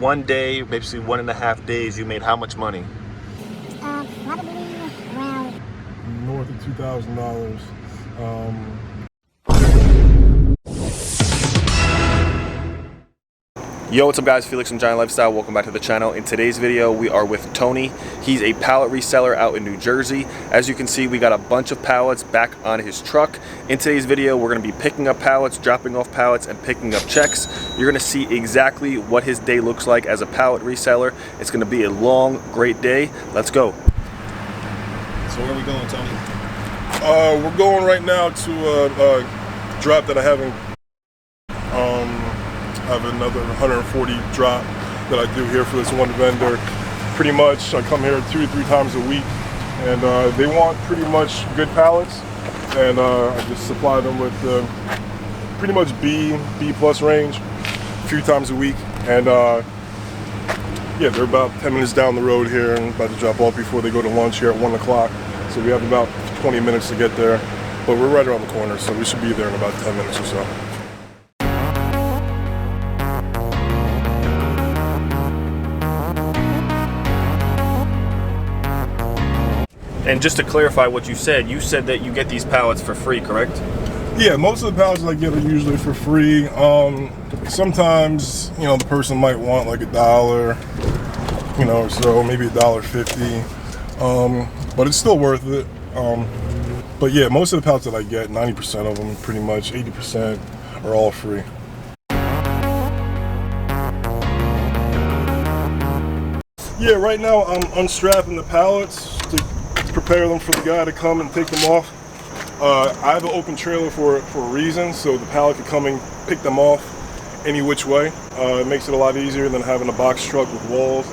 one day, basically 1.5 days, you made how much money? Probably around north of $2,000. Yo, what's up guys, Felix from Giant Lifestyle. Welcome back to the channel. In today's video, we are with Tony. He's a pallet reseller out in New Jersey. As you can see, we got a bunch of pallets back on his truck. In today's video, we're gonna be picking up pallets, dropping off pallets, and picking up checks. You're gonna see exactly what his day looks like as a pallet reseller. It's gonna be a long, great day. Let's go. So where are we going, Tony? We're going right now to a drop that I haven't. I have another 140 drop that I do here for this one vendor. Pretty much, I come here 2 to 3 times a week, and they want pretty much good pallets, and I just supply them with pretty much B plus range a few times a week. And yeah, they're about 10 minutes down the road here and about to drop off before they go to lunch here at 1 o'clock. So we have about 20 minutes to get there, but we're right around the corner, so we should be there in about 10 minutes or so. And just to clarify what you said that you get these pallets for free, correct? Yeah, most of the pallets I get are usually for free. Sometimes, you know, the person might want like $1, you know, so maybe $1.50. But it's still worth it. But yeah, most of the pallets that I get, 90% of them, pretty much 80%, are all free. Yeah, right now I'm unstrapping the pallets to prepare them for the guy to come and take them off. I have an open trailer for a reason, so the pallet can come and pick them off any which way. It makes it a lot easier than having a box truck with walls.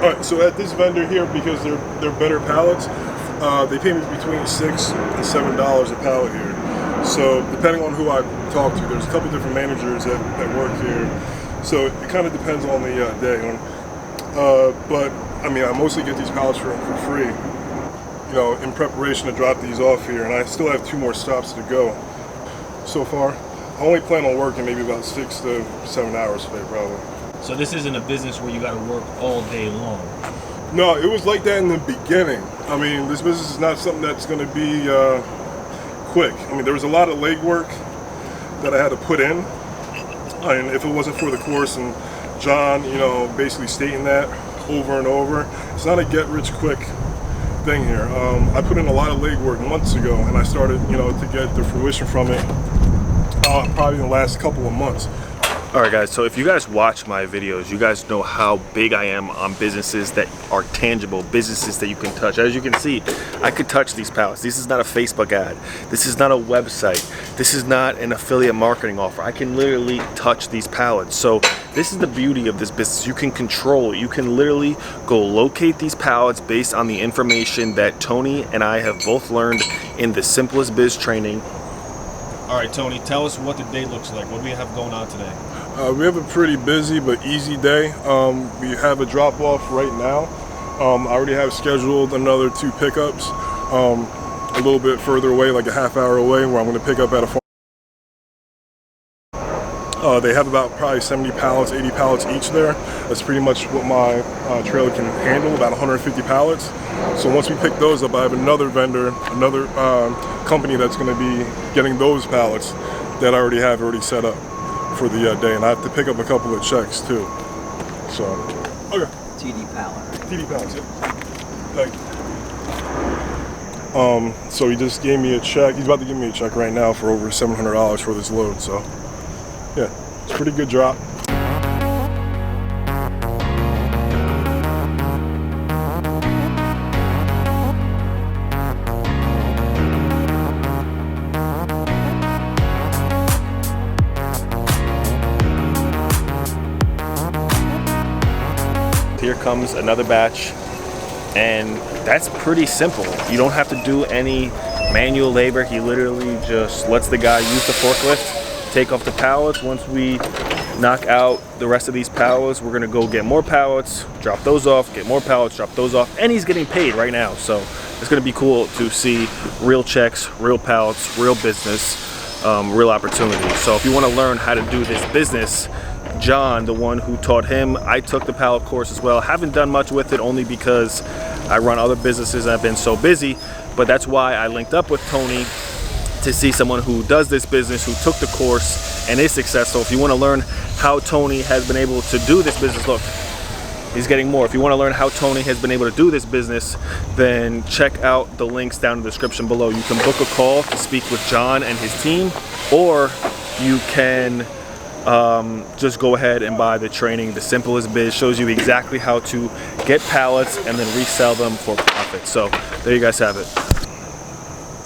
All right, so at this vendor here, because they're better pallets, they pay me between $6 and $7 a pallet here. So depending on who I talk to, there's a couple different managers that work here. So it kind of depends on the day. But I mean, I mostly get these pallets for free, you know, in preparation to drop these off here, and I still have 2 more stops to go. So far, I only plan on working maybe about 6 to 7 hours today, probably. So this isn't a business where you got to work all day long. No, it was like that in the beginning. I mean, this business is not something that's going to be quick. I mean, there was a lot of legwork that I had to put in, and if it wasn't for the course and John, you know, basically stating that over and over, it's not a get-rich-quick thing here. I put in a lot of legwork months ago, and I started, you know, to get the fruition from it probably in the last couple of months. Alright guys, so if you guys watch my videos, you guys know how big I am on businesses that are tangible, businesses that you can touch. As you can see, I could touch these pallets. This is not a Facebook ad. This is not a website. This is not an affiliate marketing offer. I can literally touch these pallets. So this is the beauty of this business. You can control it. You can literally go locate these pallets based on the information that Tony and I have both learned in the Simplest Biz training. Alright Tony, tell us what the day looks like. What do we have going on today? We have a pretty busy but easy day. We have a drop off right now. I already have scheduled another 2 pickups a little bit further away, like a half hour away, where I'm going to pick up at a farm. They have about probably 70 pallets, 80 pallets each there. That's pretty much what my trailer can handle, about 150 pallets. So once we pick those up, I have another vendor, another company that's going to be getting those pallets that I already have set up for the day, and I have to pick up a couple of checks too. So, okay. TD pallet. TD pallets, yeah. Thank you. So he just gave me a check. He's about to give me a check right now for over $700 for this load. So, yeah, it's a pretty good drop. Here comes another batch, and that's pretty simple. You don't have to do any manual labor. He literally just lets the guy use the forklift, take off the pallets. Once we knock out the rest of these pallets, we're gonna go get more pallets, drop those off, get more pallets, drop those off, and he's getting paid right now. So it's gonna be cool to see real checks, real pallets, real business, real opportunity. So if you wanna learn how to do this business, John, the one who taught him. I took the pallet course as well. Haven't done much with it only because I run other businesses and I've been so busy, but that's why I linked up with Tony to see someone who does this business, who took the course and is successful. If you want to learn how Tony has been able to do this business, look, he's getting more. If you want to learn how Tony has been able to do this business, then check out the links down in the description below. You can book a call to speak with John and his team, or you can just go ahead and buy the training. The Simplest Biz shows you exactly how to get pallets and then resell them for profit. So there you guys have it.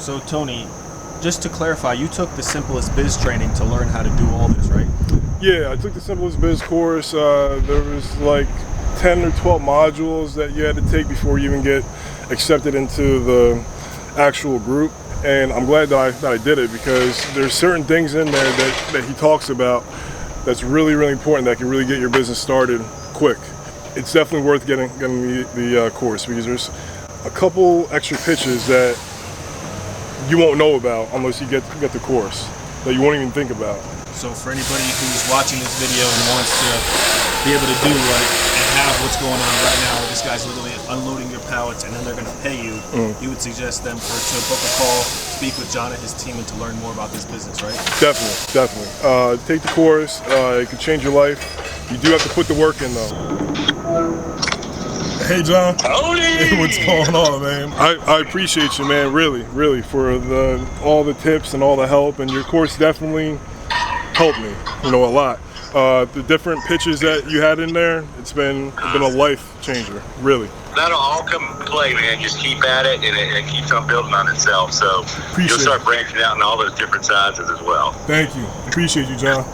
So Tony, just to clarify, you took the Simplest Biz training to learn how to do all this, right? Yeah, I took the Simplest Biz course. There was like 10 or 12 modules that you had to take before you even get accepted into the actual group. And I'm glad that I did it, because there's certain things in there that he talks about that's really, really important that can really get your business started quick. It's definitely worth getting the course, because there's a couple extra pitches that you won't know about unless you get the course, that you won't even think about. So for anybody who's watching this video and wants to be able to do and have what's going on right now, where this guy's literally unloading your pallets and then they're going to pay you, you would suggest them to book a call, speak with John and his team, and to learn more about this business, right? Definitely. Take the course. It could change your life. You do have to put the work in, though. Hey, John. Tony! Hey, what's going on, man? I appreciate you, man, really, for all the tips and all the help, and your course definitely helped me, a lot. The different pitches that you had in there, it's been a life changer, really. That'll all come into play, man. Just keep at it, and it keeps on building on itself. So you'll start branching out in all those different sizes as well. Thank you. Appreciate you, John.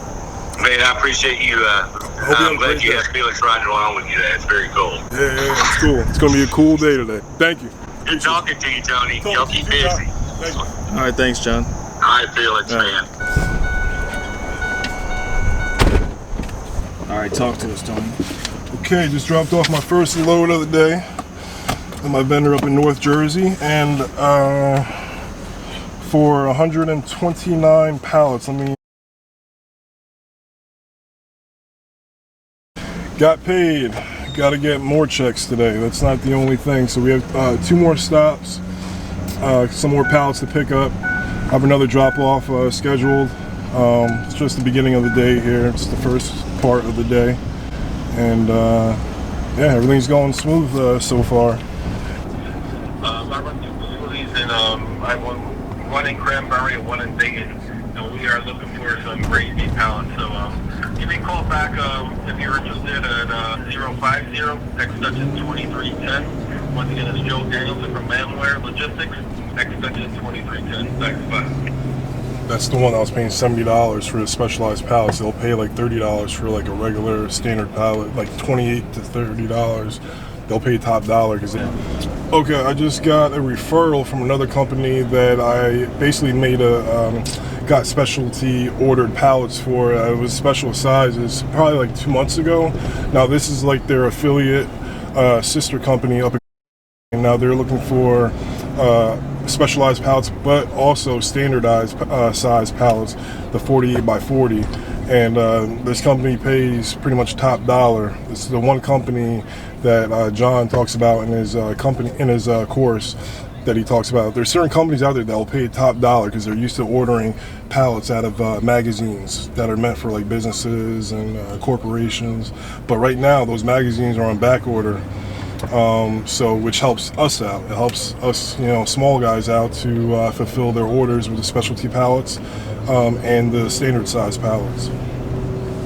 Man, I appreciate you. I'm glad you have Felix riding along with you today. It's very cool. Yeah, it's cool. It's going to be a cool day today. Thank you. Good talking to you, Tony. Y'all keep busy. Thank you. All right, thanks, John. All right, Felix, man. All right, talk to us, Tony. Okay, just dropped off my first load of the day with my vendor up in North Jersey, and for 129 pallets. Got paid. Got to get more checks today. That's not the only thing. So we have 2 more stops, some more pallets to pick up. I have another drop off scheduled. It's just the beginning of the day here. It's the first part of the day, and yeah, everything's going smooth so far. I run 2 facilities, and I have one in Cranberry and one in Dayton, and we are looking for some grade B pallets. So give me a call back if you're interested at 050 extension 2310. Once again, it's Joe Danielson from Manware Logistics, extension 2310. Thanks, bye. That's the one that was paying $70 for the specialized pallets. They'll pay like $30 for like a regular standard pallet, like $28 to $30. They'll pay top dollar because. Okay, I just got a referral from another company that I basically got specialty ordered pallets for. It was special sizes probably like 2 months ago. Now this is like their affiliate sister company up, and now they're looking for specialized pallets, but also standardized size pallets, the 48 by 40. And this company pays pretty much top dollar. This is the one company that John talks about in his course that he talks about. There's certain companies out there that will pay top dollar because they're used to ordering pallets out of magazines that are meant for like businesses and corporations. But right now, those magazines are on back order. So which helps us out. It helps us, small guys out to fulfill their orders with the specialty pallets and the standard size pallets.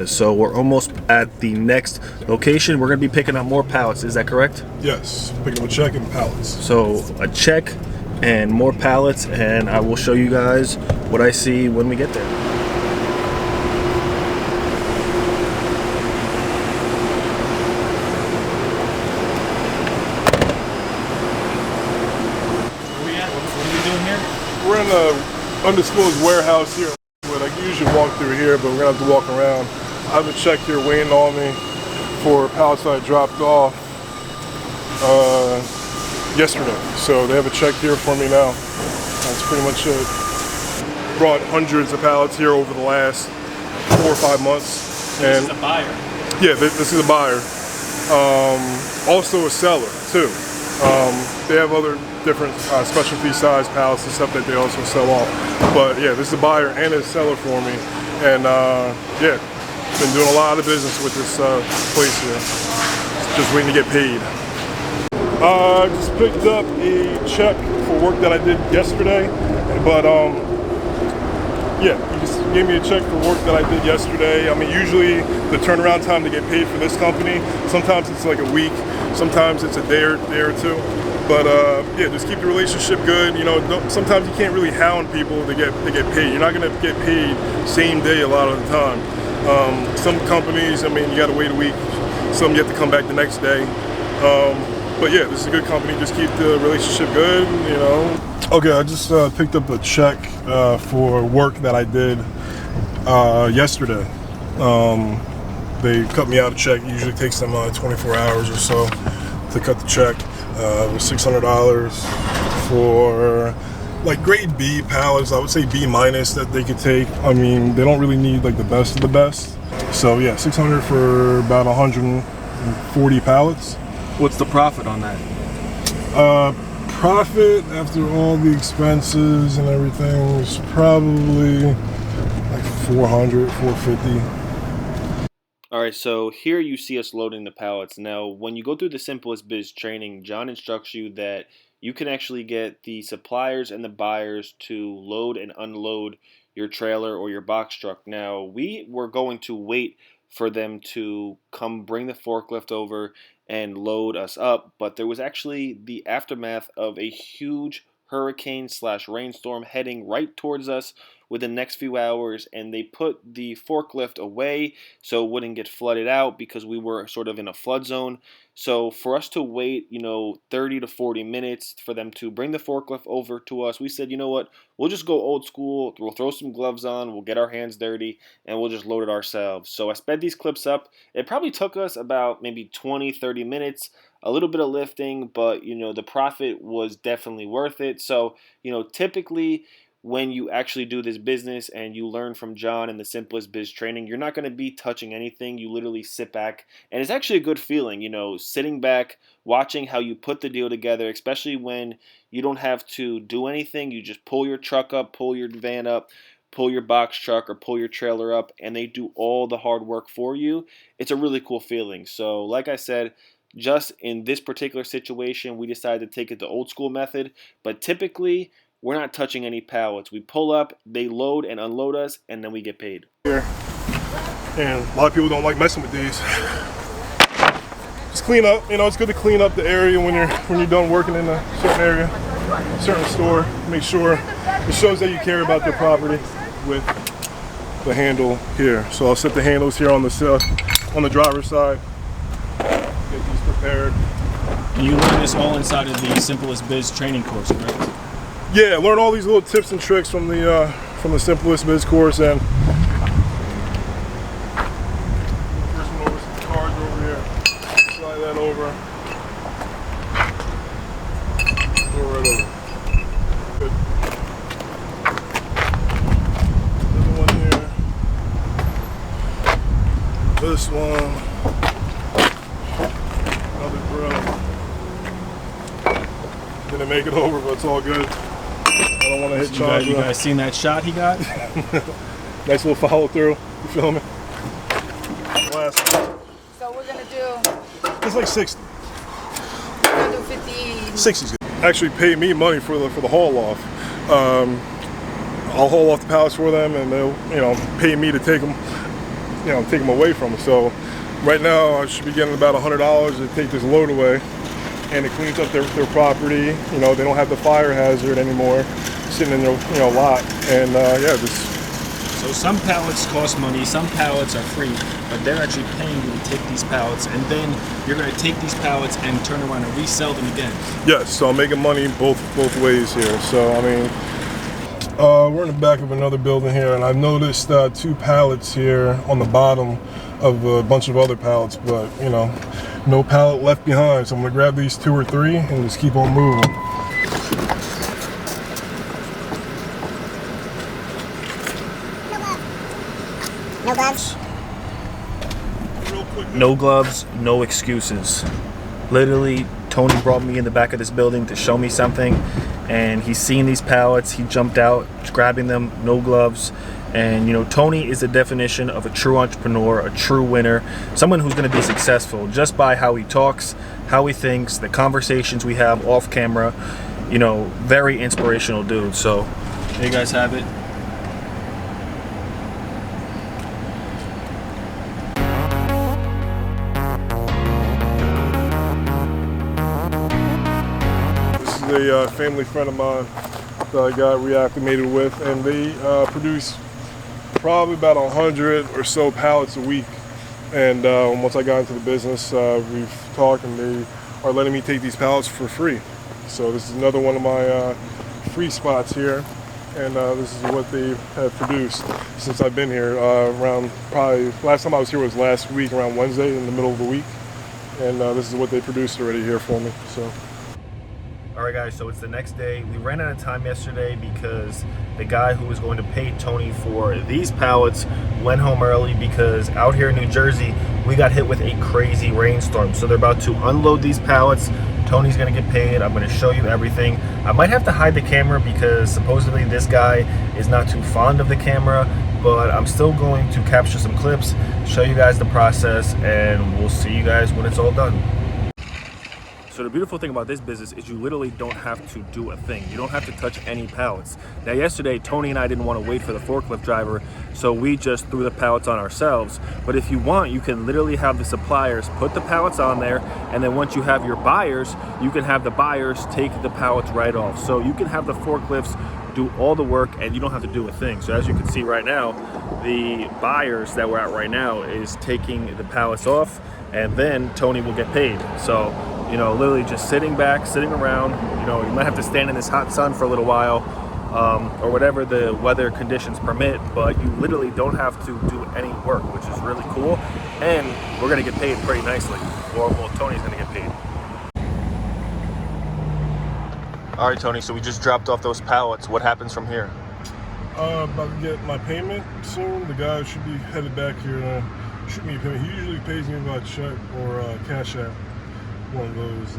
So we're almost at the next location. We're going to be picking up more pallets. Is that correct? Yes, picking up a check and pallets. So a check and more pallets, and I will show you guys what I see when we get there. We're in an undisclosed warehouse here. I can usually walk through here, but we're gonna have to walk around. I have a check here waiting on me for pallets I dropped off yesterday. So they have a check here for me now. That's pretty much it. Brought hundreds of pallets here over the last 4 or 5 months. So this is a buyer. Yeah, this is a buyer. Also a seller too. They have other different specialty size pallets and stuff that they also sell off. But yeah, this is a buyer and a seller for me. And yeah, been doing a lot of business with this place here. Just waiting to get paid. I just picked up a check for work that I did yesterday. But yeah, he just gave me a check for work that I did yesterday. I mean, usually the turnaround time to get paid for this company, sometimes it's like a week, sometimes it's a day or two. But yeah, just keep the relationship good. You know, sometimes you can't really hound people to get paid. You're not gonna get paid same day a lot of the time. Some companies, I mean, you gotta wait a week. Some you have to come back the next day. But yeah, this is a good company. Just keep the relationship good, you know. Okay, I just picked up a check for work that I did yesterday. They cut me out a check. It usually takes them 24 hours or so to cut the check. It was $600 for like grade B pallets. I would say B minus that they could take. I mean, they don't really need like the best of the best. So yeah, $600 for about 140 pallets. What's the profit on that? Profit after all the expenses and everything is probably like 400, 450. All right, so here you see us loading the pallets. Now, when you go through the Simplest Biz training, John instructs you that you can actually get the suppliers and the buyers to load and unload your trailer or your box truck. Now, we were going to wait for them to come bring the forklift over and load us up, but there was actually the aftermath of a huge hurricane/rainstorm heading right towards us within the next few hours, and they put the forklift away so it wouldn't get flooded out because we were sort of in a flood zone. So for us to wait, 30 to 40 minutes for them to bring the forklift over to us, we said, you know what, we'll just go old school. We'll throw some gloves on, we'll get our hands dirty, and we'll just load it ourselves. So I sped these clips up. It probably took us about maybe 20, 30 minutes, a little bit of lifting, but, the profit was definitely worth it. So, typically, when you actually do this business and you learn from John and the Simplest Biz training, you're not going to be touching anything. You literally sit back, and it's actually a good feeling, sitting back, watching how you put the deal together, especially when you don't have to do anything. You just pull your truck up, pull your van up, pull your box truck or pull your trailer up, and they do all the hard work for you. It's a really cool feeling. So like I said, just in this particular situation, we decided to take it the old school method, but typically we're not touching any pallets. We pull up, they load and unload us, and then we get paid. Here, and a lot of people don't like messing with these. Just clean up. It's good to clean up the area when you're done working in a certain area, a certain store. Make sure it shows that you care about their property with the handle here. So I'll set the handles here on the driver's side. Get these prepared. And you learn this all inside of the Simplest Biz training course, correct? Yeah, learn all these little tips and tricks from the Simplest Biz course. And first one over, some cards over here. Slide that over. Go right over. Good. Another one here. This one. Another drill. Didn't make it over, but it's all good. I don't want to hit charge. You guys seen that shot he got? Nice little follow through. You feel me? Last one. So we're gonna do. It's like 60. We're gonna do 50. 60's good. Actually pay me money for the haul off. I'll haul off the pallets for them, and they'll pay me to take them away from them. So right now I should be getting about $100 to take this load away, and it cleans up their property. They don't have the fire hazard anymore sitting in their lot, and yeah, just. So some pallets cost money, some pallets are free, but they're actually paying you to take these pallets, and then you're going to take these pallets and turn around and resell them again. Yes, so I'm making money both ways here. So I mean, we're in the back of another building here, and I've noticed 2 pallets here on the bottom of a bunch of other pallets, but no pallet left behind. So I'm gonna grab these 2 or 3 and just keep on moving. No gloves. no gloves, no excuses. Literally, Tony brought me in the back of this building to show me something, and he's seen these pallets. He jumped out, grabbing them, no gloves. And you know, Tony is the definition of a true entrepreneur, a true winner, someone who's going to be successful just by how he talks, how he thinks, the conversations we have off camera. You know, very inspirational dude. So there you guys have it. A family friend of mine that I got reacclimated with, and they produce probably about 100 or so pallets a week. And once I got into the business, we've talked, and they are letting me take these pallets for free. So this is another one of my free spots here, and this is what they have produced since I've been here. Around probably last time I was here was last week, around Wednesday in the middle of the week, and this is what they produced already here for me. So. Alright guys, so it's the next day. We ran out of time yesterday because the guy who was going to pay Tony for these pallets went home early because out here in New Jersey, we got hit with a crazy rainstorm. So they're about to unload these pallets. Tony's gonna get paid. I'm gonna show you everything. I might have to hide the camera because supposedly this guy is not too fond of the camera, but I'm still going to capture some clips, show you guys the process, and we'll see you guys when it's all done. So the beautiful thing about this business is you literally don't have to do a thing. You don't have to touch any pallets. Now yesterday, Tony and I didn't want to wait for the forklift driver, so we just threw the pallets on ourselves. But if you want, you can literally have the suppliers put the pallets on there, and then once you have your buyers, you can have the buyers take the pallets right off. So you can have the forklifts do all the work and you don't have to do a thing. So as you can see right now, the buyers that we're at right now is taking the pallets off, and then Tony will get paid. So, you know, literally just sitting back, sitting around. You know, you might have to stand in this hot sun for a little while, or whatever the weather conditions permit, but you literally don't have to do any work, which is really cool. And we're gonna get paid pretty nicely. Or, well, Tony's gonna get paid. All right, Tony, so we just dropped off those pallets. What happens from here? About to get my payment soon. The guy should be headed back here to shoot me a payment. He usually pays me by check or Cash App, one of those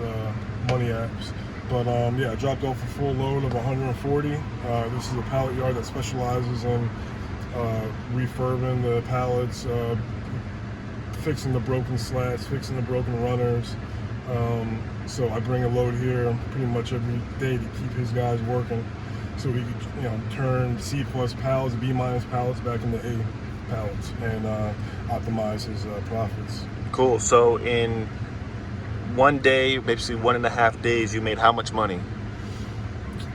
money apps. But yeah, I dropped off a full load of 140. This is a pallet yard that specializes in refurbing the pallets, fixing the broken slats, fixing the broken runners. So I bring a load here pretty much every day to keep his guys working, so he could, you know, turn C+ pallets, B- pallets back into A pallets and optimize his profits. Cool. So in one day, basically 1.5 days, you made how much money?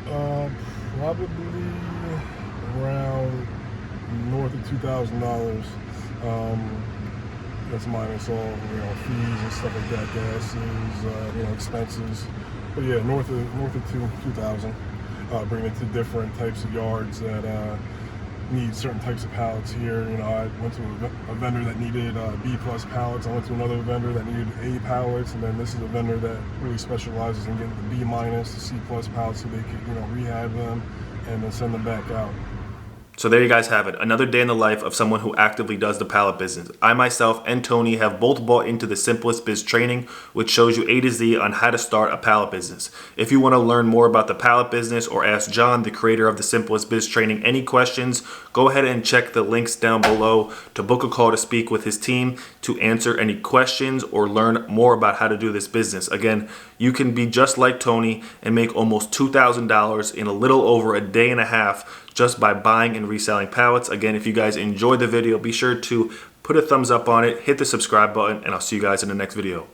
Probably around north of $2,000. That's minus all, you know, fees and stuff like that, gases, you know, expenses. But yeah, north of 2,000. Bringing it to different types of yards that need certain types of pallets here. You know, I went to a vendor that needed B+ pallets. I went to another vendor that needed A pallets, and then this is a vendor that really specializes in getting the B-, the C+ pallets, so they could, you know, rehab them and then send them back out. So there you guys have it. Another day in the life of someone who actively does the pallet business. I myself and Tony have both bought into the Simplest Biz training, which shows you A to Z on how to start a pallet business. If you want to learn more about the pallet business or ask John, the creator of the Simplest Biz training, any questions, go ahead and check the links down below to book a call to speak with his team to answer any questions or learn more about how to do this business. Again, you can be just like Tony and make almost $2,000 in a little over a day and a half just by buying and reselling pallets. Again, if you guys enjoyed the video, be sure to put a thumbs up on it, hit the subscribe button, and I'll see you guys in the next video.